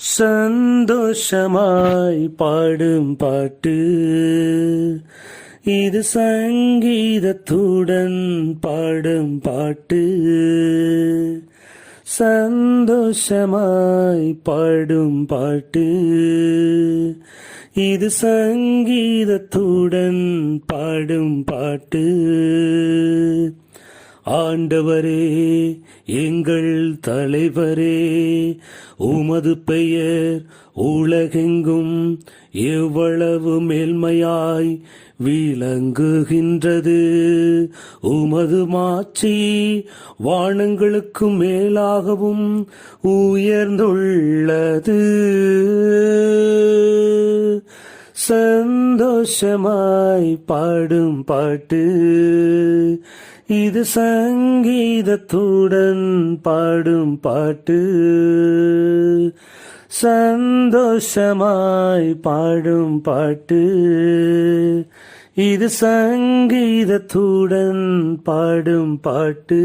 சந்தோஷமாய் பாடும் பாட்டு இது சங்கீதத்துடன் பாடும் பாட்டு. சந்தோஷமாய் பாடும் பாட்டு இது சங்கீதத்துடன் பாடும் பாட்டு. ஆண்டவரே எங்கள் தலைவரே, உமது பெயர் உலகெங்கும் எவ்வளவு மேன்மையாய் விளங்குகின்றது. உமது மாட்சி வானங்களுக்கு மேலாகவும் உயர்ந்துள்ளது. சந்தோஷமாய் பாடும் பாட்டு இது சங்கீதத்துடன் பாடும் பாட்டு. சந்தோஷமாய் பாடும் பாட்டு இது சங்கீதத்துடன் பாடும் பாட்டு.